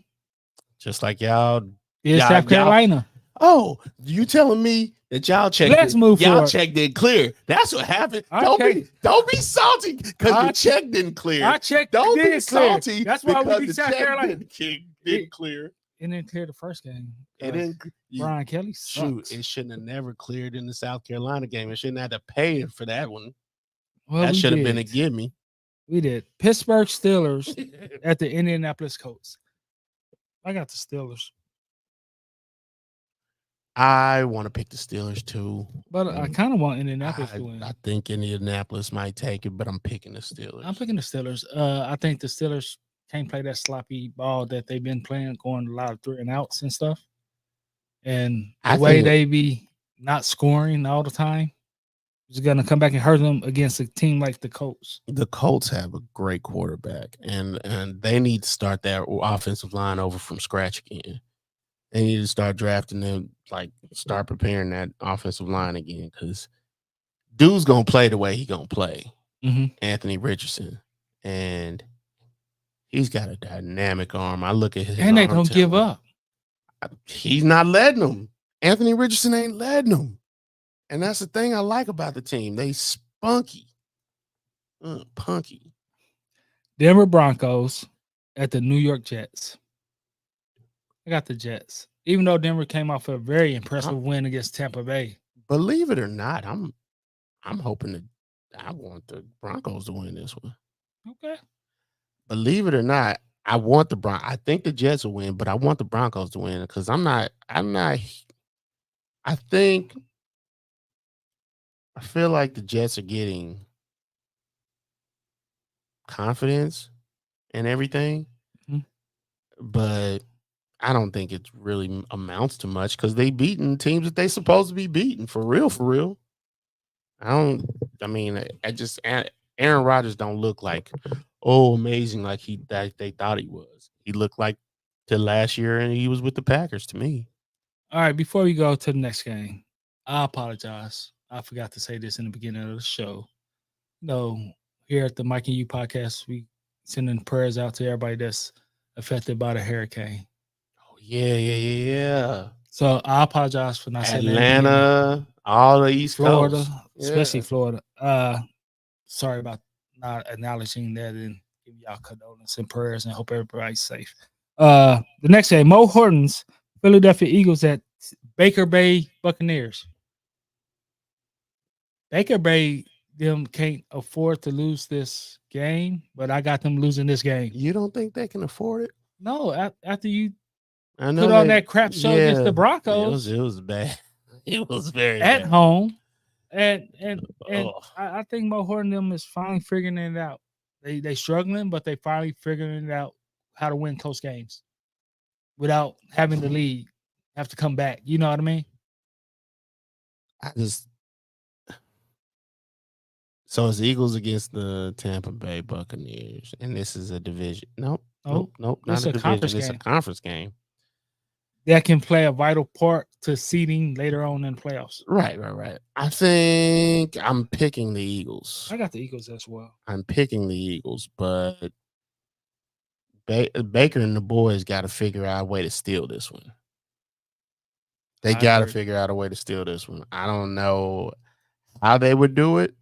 Just like y'all. South Carolina. Oh, you telling me that y'all checked? Let's move forward. Y'all check didn't clear. That's what happened. Don't be salty because the check didn't clear. I checked. Don't be salty. That's why we beat South Carolina. Didn't clear. It didn't clear the first game. It didn't. Brian Kelly sucks. Shoot, it shouldn't have never cleared in the South Carolina game. It shouldn't have to pay for that one. Well, that should have been a gimme. We did. Pittsburgh Steelers at the Indianapolis Colts. I got the Steelers. I want to pick the Steelers too. But I kind of want Indianapolis to win. I think Indianapolis might take it, but I'm picking the Steelers. I'm picking the Steelers. I think the Steelers can't play that sloppy ball that they've been playing, going a lot of 3 and outs and stuff. And the way they be not scoring all the time, is going to come back and hurt them against a team like the Colts. The Colts have a great quarterback, and they need to start that offensive line over from scratch again. They need to start drafting them, like start preparing that offensive line again, because dude's gonna play the way he gonna play. Mhm. Anthony Richardson, and he's got a dynamic arm. I look at his And they arm don't give talent. up. He's not letting them. Anthony Richardson ain't letting them. And that's the thing I like about the team. They spunky. Punky. Denver Broncos at the New York Jets. I got the Jets. Even though Denver came off a very impressive win against Tampa Bay. Believe it or not, I'm hoping that I want the Broncos to win this one. Okay. Believe it or not, I want the I think the Jets will win, but I want the Broncos to win because I feel like the Jets are getting confidence and everything, but I don't think it really amounts to much because they beaten teams that they supposed to be beating for real, for real. Aaron Rodgers don't look like amazing like they thought he was. He looked like to last year and he was with the Packers to me. All right, before we go to the next game, I apologize. I forgot to say this in the beginning of the show. No, here at the Mike and You podcast, we sending prayers out to everybody that's affected by the hurricane. Oh, yeah. So I apologize for not saying that. Atlanta, all the East Florida, Coast. especially Florida. Sorry about not acknowledging that and giving y'all condolences and prayers and hope everybody's safe. The next game, Mo Hortons, Philadelphia Eagles at Baker Bay Buccaneers. Baker Bay, them can't afford to lose this game, but I got them losing this game. You don't think they can afford it? No, after you I know put on that crap show against the Broncos. It was bad. It was very at bad. home. And I think Mo Horton them is finally figuring it out. They struggling, but they finally figuring it out how to win close games without having the lead have to come back. You know what I mean? So it's Eagles against the Tampa Bay Buccaneers, and this is a division. Nope. Not It's a a division. conference It's game. a conference game. That can play a vital part to seeding later on in the playoffs. Right. I think I'm picking the Eagles. I got the Eagles as well. I'm picking the Eagles, but Baker and the boys got to figure out a way to steal this one. They got to figure out a way to steal this one. I don't know how they would do it,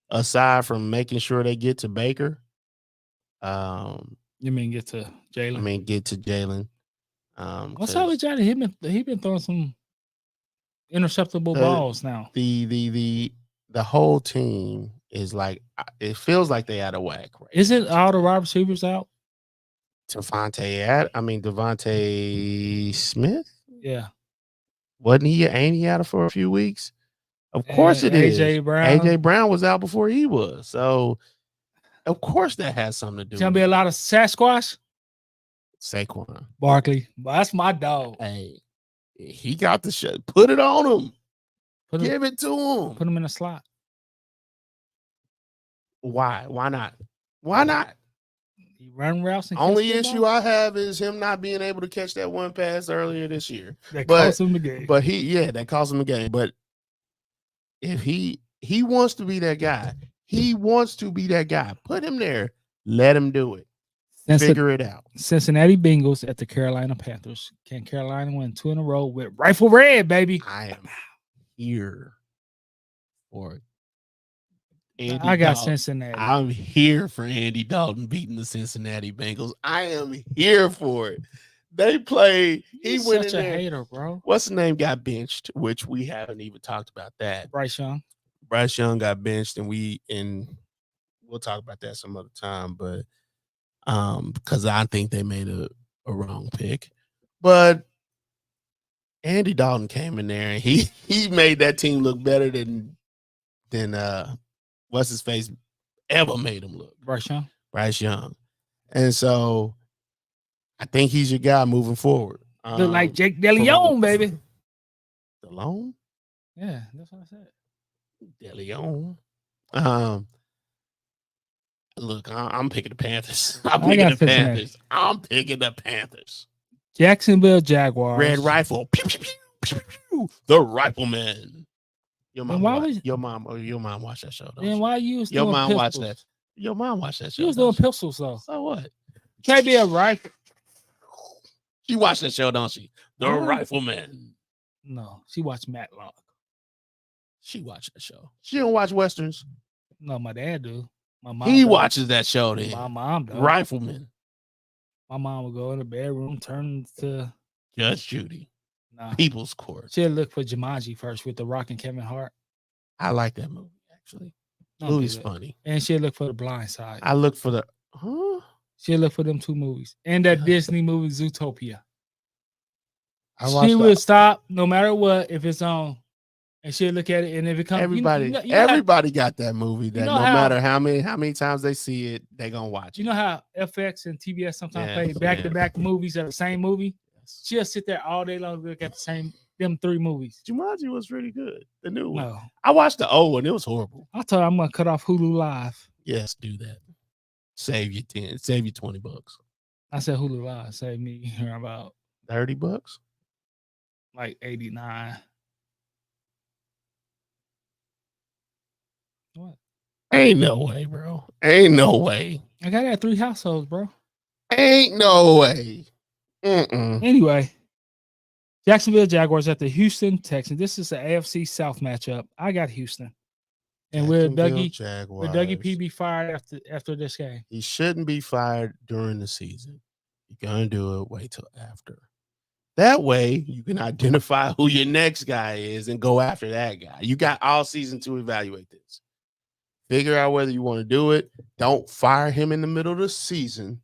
aside from making sure they get to Baker. You mean get to Jalen? Get to Jalen. What's up with Jalen? He been throwing some interceptable balls now. The whole team is like, it feels like they out of whack. Right? Isn't all the wide receivers out? Devontae Smith. Yeah. Ain't he out for a few weeks? Of course it is. AJ Brown was out before he was. So of course that has something to do. It's gonna be a lot of Sasquatch. Saquon Barkley. That's my dog. Hey, he got the shit. Put it on him. Give it to him. Put him in a slot. Why? Why not? Why not? He run routes. And only issue I have is him not being able to catch that one pass earlier this year. That cost him the game. But that cost him the game. But if he wants to be that guy, put him there. Let him do it. Figure it out. Cincinnati Bengals at the Carolina Panthers. Can Carolina win 2 in a row with Rifle Red, baby? I am here for it. I got Cincinnati. I'm here for Andy Dalton beating the Cincinnati Bengals. I am here for it. They played. He went in there. Such a hater, bro. What's the name got benched? Which we haven't even talked about that. Bryce Young. Bryce Young got benched, and we'll talk about that some other time. But because I think they made a wrong pick. But Andy Dalton came in there and he made that team look better than what's his face ever made him look. Bryce Young. And so I think he's your guy moving forward. Look like Jake DeLeon, baby. DeLeon? Yeah, that's what I said. De Leon. Look, I'm picking the Panthers. I'm I picking got the Cincinnati. Panthers. I'm picking the Panthers. Jacksonville Jaguars. Red Rifle. Pew, pew, pew, pew, pew. The Rifleman. Your Then mom, why wa- was- your mom watched that show. Don't Then she? why you was Your doing mom watched pistols? that. Your mom watched that show. You was don't doing she? pistols though. So what? Can't be a rifle. She watched that show, don't she? The Oh. Rifleman. No, she watched Matlock. She watched that show. She don't watch westerns. No, my dad do. My mom. He does. watches that show then. My mom does. Rifleman. My mom would go in the bedroom, turn to Judge Judy. nah. People's Court. She'd look for Jumanji first with The Rock and Kevin Hart. I like that movie, actually. Don't do Movie's that. funny. And she'd look for The Blind Side. I look for the huh? She'd look for them two movies. And that Disney movie, Zootopia. I watched She that. would stop no matter what if it's on. And she'd look at it. And if it comes, Everybody, you know how- everybody got that movie that know no how- matter how many times they see it, they gonna watch it. you know how FX and TBS sometimes Yeah, play back to yeah. back movies of the same movie? Yes. She'll sit there all day long and look at the same them three movies. Jumanji was really good. The new one. No. I watched the old one. It was horrible. I told her I'm gonna cut off Hulu Live. Yes, do that. Save you 10. Save you $20. I said Hulu Live saved me here about $30. like 89. What? Ain't no way, bro. Ain't no way. I got that 3 households, bro. Ain't no way. Mm-mm. Anyway, Jacksonville Jaguars at the Houston Texans. This is the AFC South matchup. I got Houston. And will Dougie P be fired after this game? He shouldn't be fired during the season. You're gonna do it. Wait till after. That way, you can identify who your next guy is and go after that guy. You got all season to evaluate this. Figure out whether you want to do it. Don't fire him in the middle of the season.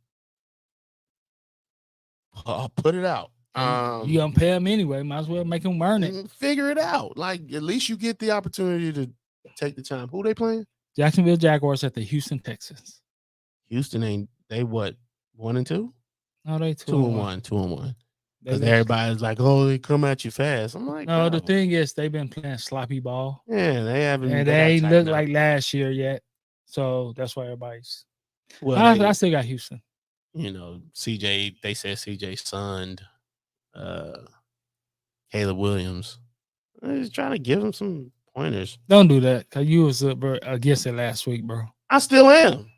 Put it out. You gonna pay him anyway. Might as well make him earn it. Figure it out. Like at least you get the opportunity to take the time. Who they playing? Jacksonville Jaguars at the Houston Texans. Houston ain't they what 1-2? No, they 2-1. 2-1. Because They- everybody's like, oh, they come at you fast. I'm like, No, the bro. thing is they've been playing sloppy ball. Yeah, they haven't. And they they gotta ain't tighten look up. like last year yet. So that's why everybody's Well, I still got Houston. CJ. They said CJ sunned Caleb Williams. They're just trying to give him some pointers. Don't do that because you was against it last week, bro. I still am.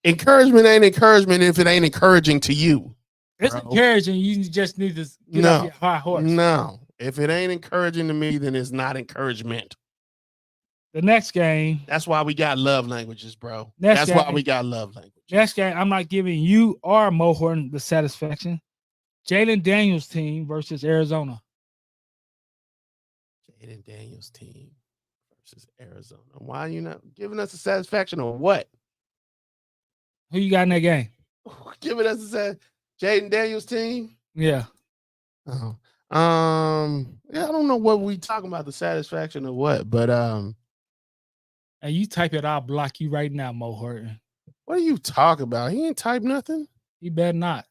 Encouragement ain't encouragement if it ain't encouraging to you. It's Bro. encouraging. You just need to get off your high horse. No, if it ain't encouraging to me, then it's not encouragement. The next game, That's why we got love languages, bro. Next That's why game. we got love languages. next game, I'm not giving you or Mo Horton the satisfaction. Jalen Daniels team versus Arizona. Jaden Daniels team versus Arizona. Why are you not giving us a satisfaction on what? Who you got in that game? Giving us a Jaden Daniels team? Yeah. Oh. Yeah, I don't know what we talking about, the satisfaction of what, but And you type it, I'll block you right now, Mo Horton. what are you talking about? He ain't type nothing. You better not.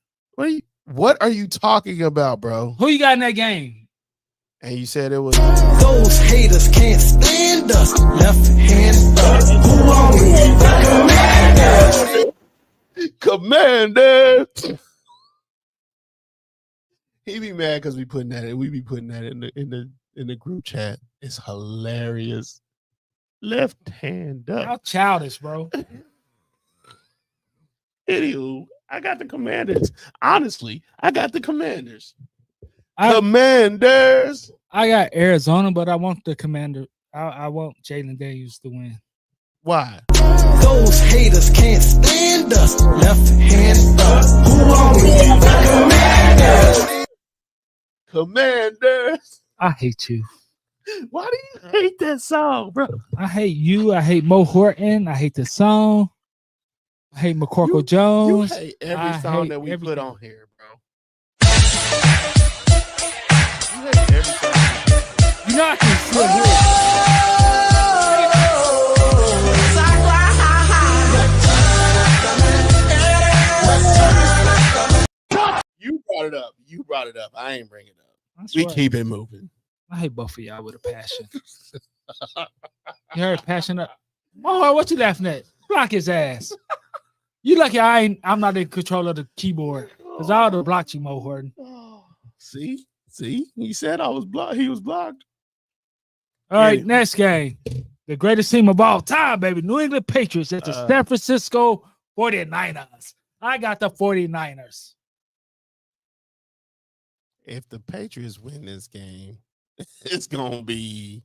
What are you talking about, bro? Who you got in that game? And you said it was Those haters can't stand us. Left hand up. Who are we? Commander. He be mad because we putting that in. We be putting that in the group chat. It's hilarious. Left hand How up. childish, bro. Anywho, I got the Commanders. Honestly, I got the Commanders. I- Commanders. I got Arizona, but I want the Commander. I want Jalen Daniels to win. Why? Those haters can't stand us. Left hand up. Who are we? Commanders. I hate you. Why do you hate that song, bro? I hate you. I hate Mo Horton. I hate the song. I hate McCorkle You Jones. hate every I song hate that we put everything. on here, bro. You hate every song. You know I can still hear it. You brought it up. You brought it up. I ain't bring it up. I We swear. keep it moving. I hate both of y'all with a passion. You heard passionate. Oh, what you laughing at? Block his ass. You lucky I'm not in control of the keyboard because I would have blocked you, Mo Horton. See, he said I was blocked. He was blocked. All right, Yeah. next game. The greatest team of all time, baby. New England Patriots at the San Francisco 49ers. I got the 49ers. If the Patriots win this game, it's gonna be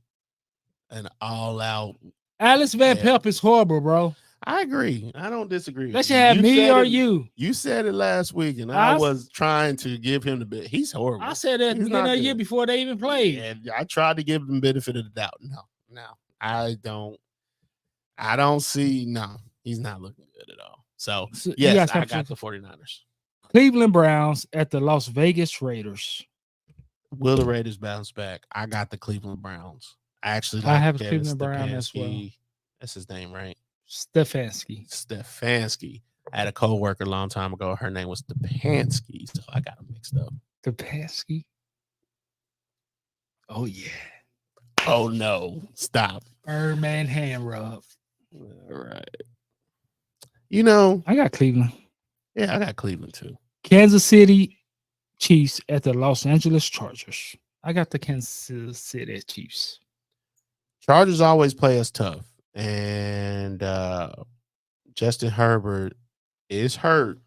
an all-out. Alex Van Yeah. Pelt is horrible, bro. I agree. I don't disagree. That with should you. have You me said or it- you. You said it last week, and I I- was trying to give him the bit. He's horrible. I said that at the He's beginning not of the year good. before they even played. And I tried to give him benefit of the doubt. No, I don't see. No, he's not looking good at all. So So, you yes, got I something- got the 49ers. Cleveland Browns at the Las Vegas Raiders. Will the Raiders bounce back? I got the Cleveland Browns. I actually I like have a Kevin Cleveland Brown as well. Stefanski. That's his name, right? Stefanski. Stefanski. I had a coworker a long time ago. Her name was Stepanski, so I got them mixed up. Stefanski. Oh, yeah. Oh no! Stop. Birdman hand rub. All right. You know, I got Cleveland. yeah, I got Cleveland too. Kansas City Chiefs at the Los Angeles Chargers. I got the Kansas City Chiefs. Chargers always play us tough, and Justin Herbert is hurt,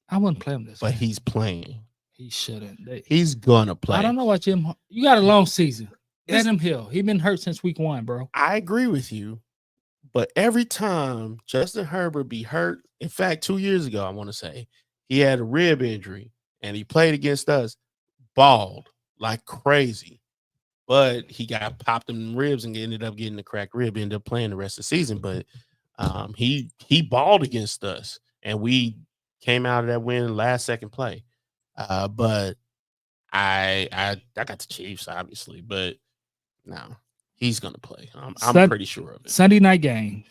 I wouldn't play him this but game. he's playing. He shouldn't. He's gonna play. I don't know what Jim. You got a long season. Let It's- him heal. He been hurt since week 1, bro. I agree with you, but every time Justin Herbert be hurt, in fact, 2 years ago, I want to say he had a rib injury and he played against us, balled like crazy, but he got popped in the ribs and ended up getting a cracked rib. Ended up playing the rest of the season, but he balled against us and we came out of that win last second play. But I got the Chiefs obviously, but no, he's gonna play. I'm Sun- pretty sure of it. Sunday night game.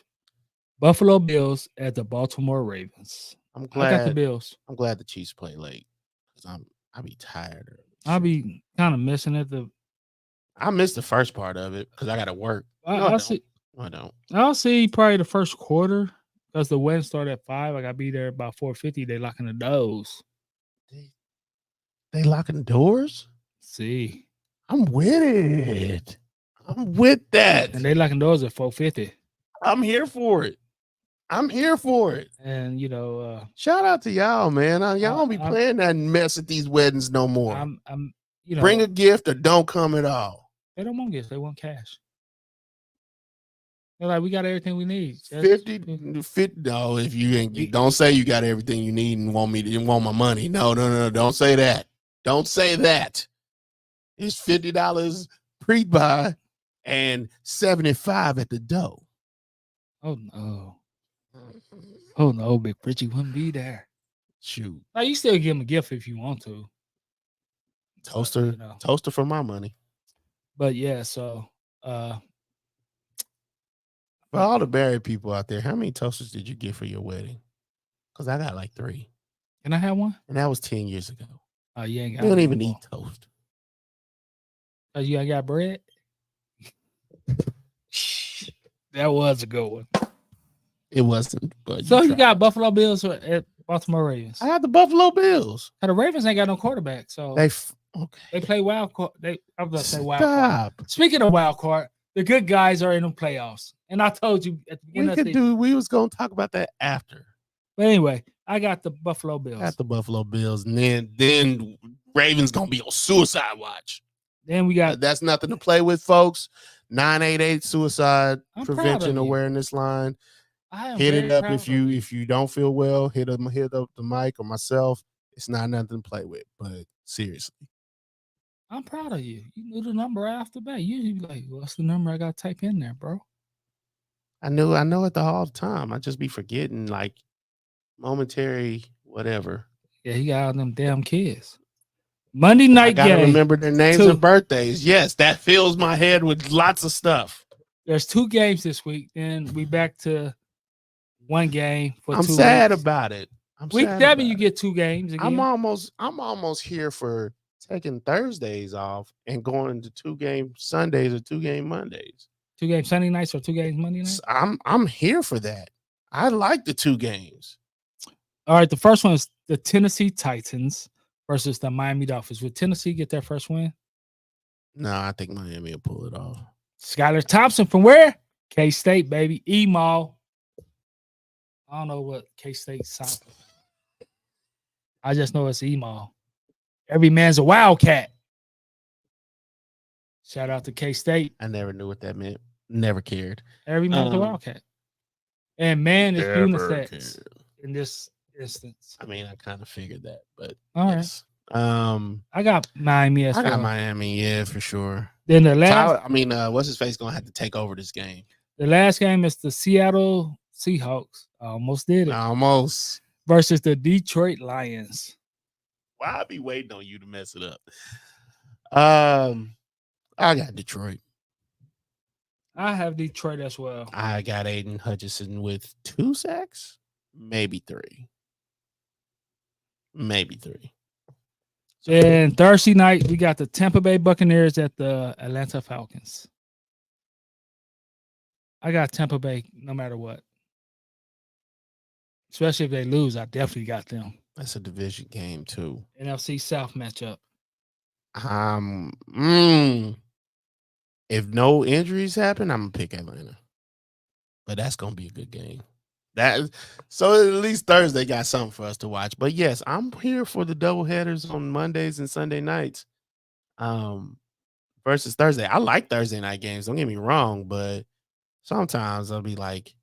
Buffalo Bills at the Baltimore Ravens. I'm I got the glad. Bills. I'm glad the Chiefs play late because I'll be tired. early. I'll be kind of missing it. I missed the first part of it because I got to work. No, I I'll don't. see. I don't. I'll see probably the first quarter because the wedding started at 5. I got to be there about 4:50. They locking the doors. They locking the doors. See, I'm with it. I'm with that. and they locking doors at 4:50. I'm here for it. I'm here for it. And Shout out to y'all, man. Y'all don't be I'm- playing that mess at these weddings no more. I'm Bring a gift or don't come at all. They don't want gifts. They want cash. They're like, we got everything we need. Just- 50. No, if you ain't, don't say you got everything you need and want my money. No. Don't say that. Don't say that. It's $50 pre-buy and $75 at the door. Oh no. Oh no, Big Richie wouldn't be there. Shoot, Now you still give him a gift if you want to. toaster, you know. toaster for my money. But yeah, so For all the married people out there, how many toasters did you get for your wedding? Because I got like 3, can I have one? and that was 10 years ago. Oh, you ain't got We don't one even no eat more. toast. Oh, you ain't got bread? That was a good one. It wasn't, but So you tried. got Buffalo Bills at Baltimore Ravens. I had the Buffalo Bills. Now, the Ravens ain't got no quarterback, so They they play wild card. I was gonna say wild card. stop. Speaking of wild card, the good guys are in the playoffs. And I told you at the We beginning of the could season. we was gonna talk about that after. But anyway, I got the Buffalo Bills. Got the Buffalo Bills, and then Ravens gonna be on suicide watch. Then we got That's nothing to play with, folks. 988 suicide I'm proud of prevention you. awareness line. I am Hit it very up proud if of you don't feel well. Hit up the mic or myself. It's not nothing to play with, but seriously, I'm proud of you. You knew the number right off the bat. You be like, what's the number I got to type in there, bro? I know it all the time. I just be forgetting like momentary whatever. Yeah, he got all them damn kids. Monday I night gotta game. remember their names Two. and birthdays. Yes, that fills my head with lots of stuff. There's 2 games this week. Then we back to 1 game for I'm 2 sad weeks. about it. I'm Week sad 7, about you it. get 2 games again. I'm almost here for taking Thursdays off and going to 2 game Sundays or 2 game Mondays. 2 games Sunday nights or 2 games Monday night? I'm here for that. I like the 2 games. All right, the first one is the Tennessee Titans versus the Miami Dolphins. Would Tennessee get their first win? No, I think Miami will pull it off. Skylar Thompson from where? K-State, baby. E-Mall. I don't know what K-State signed. I just know it's E-Mall. Every man's a Wildcat. Shout out to K-State. I never knew what that meant. Never cared. Every man's a Wildcat. And man is Never unisex cared. in this instance. I mean, I kind of figured that, but All right. yes. I got Miami as I well. got Miami, yeah, for sure. Then the last what's his face gonna have to take over this game? the last game is the Seattle Seahawks. I almost did it. Almost. Versus the Detroit Lions. Why I be waiting on you to mess it up? I got Detroit. I have Detroit as well. I got Aiden Hutchinson with 2 sacks, maybe 3. Maybe 3. And Thursday night, we got the Tampa Bay Buccaneers at the Atlanta Falcons. I got Tampa Bay no matter what. Especially if they lose, I definitely got them. That's a division game too. NFC South matchup. If no injuries happen, I'm gonna pick Atlanta. But that's gonna be a good game. So at least Thursday got something for us to watch. But yes, I'm here for the double headers on Mondays and Sunday nights. Versus Thursday. I like Thursday night games. Don't get me wrong, but sometimes I'll be like,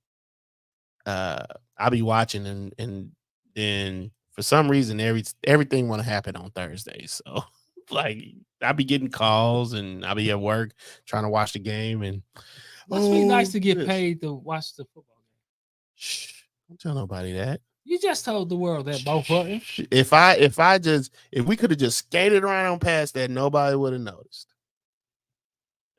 I'll be watching and then for some reason everything want to happen on Thursday. So like I'll be getting calls and I'll be at work trying to watch the game and Must be nice to get paid to watch the football game. Shh, don't tell nobody that. You just told the world that both button. If we could have just skated around past that, nobody would have noticed.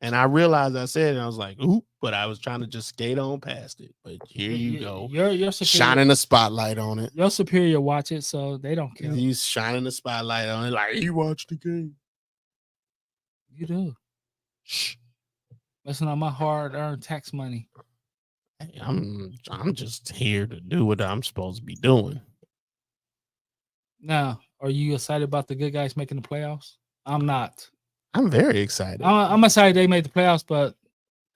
And I realized I said it, and I was like, "Oop!" But I was trying to just skate on past it. But here you go, You're shining a spotlight on it. Your superior watch it, so they don't care. He's shining the spotlight on it, like you watch the game. You do. Shh. That's not my hard-earned tax money. Hey, I'm just here to do what I'm supposed to be doing. Now, are you excited about the good guys making the playoffs? I'm not. I'm very excited. I'm excited they made the playoffs, but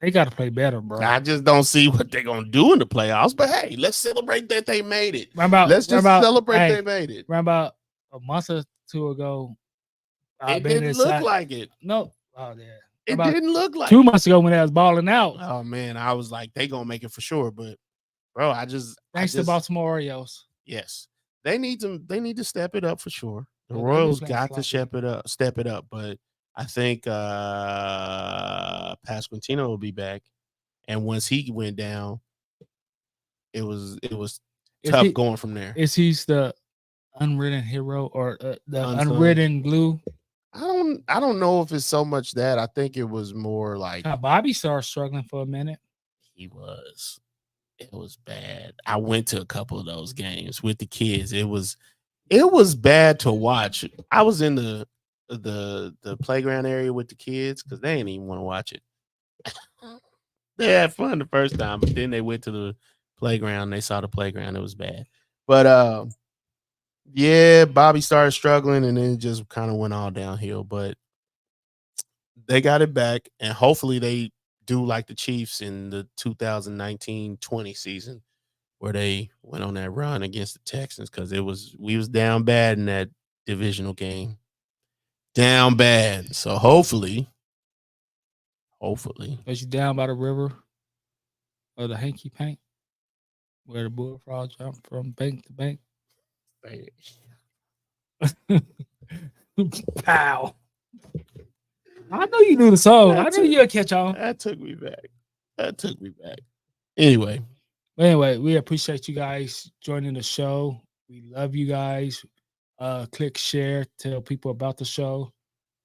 they got to play better, bro. I just don't see what they're gonna do in the playoffs. But hey, let's celebrate that they made it. Let's just celebrate they made it. Right about a month or two ago, it didn't look like it. No, oh yeah, it didn't look like 2 months ago when they was balling out. Oh man, I was like, they gonna make it for sure. But bro, thanks to Baltimore Orioles. Yes, they need to step it up for sure. The Royals got to step it up. But I think Pasquantino will be back, and once he went down, it was tough going from there. Is he's the unwritten hero or the unwritten glue? I don't know if it's so much that. I think it was more like Bobby started struggling for a minute. He was. It was bad. I went to a couple of those games with the kids. It was bad to watch. I was in the playground area with the kids because they didn't even want to watch it. They had fun the first time, but then they went to the playground. They saw the playground. It was bad. But yeah, Bobby started struggling, and then it just kind of went all downhill. But they got it back, and hopefully they do like the Chiefs in the 2019-20 season, where they went on that run against the Texans, because we was down bad in that divisional game. Down bad. So hopefully. Was you down by the river or the hanky pank where the bullfrog jumped from bank to bank? Pow. I know you knew the song. I knew you'd catch on. That took me back. Anyway, we appreciate you guys joining the show. We love you guys. Click share, tell people about the show.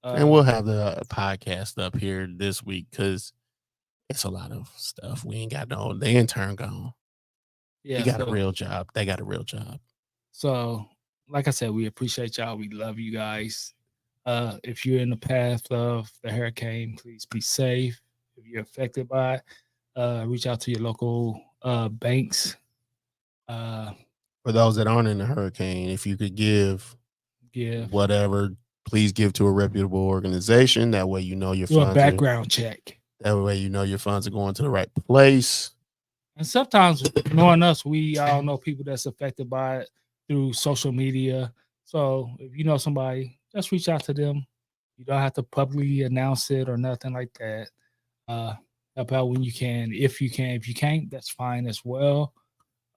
And we'll have the podcast up here this week because it's a lot of stuff. We ain't got the intern gone. Yeah, he got a real job. They got a real job. So, like I said, we appreciate y'all. We love you guys. If you're in the path of the hurricane, please be safe. If you're affected by it, reach out to your local banks. For those that aren't in the hurricane, if you could give whatever, please give to a reputable organization. That way, you know your Do a funds. background check. That way, you know your funds are going to the right place. And sometimes, knowing us, we all know people that's affected by it through social media. So if you know somebody, just reach out to them. You don't have to publicly announce it or nothing like that. Help out when you can. If you can, if you can't, that's fine as well.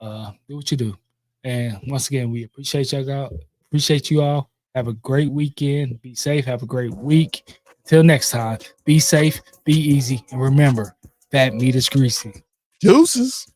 Do what you do. And once again, we appreciate y'all. Appreciate you all. Have a great weekend. Be safe. Have a great week. Till next time, be safe, be easy, and remember, fat meat is greasy. Deuces.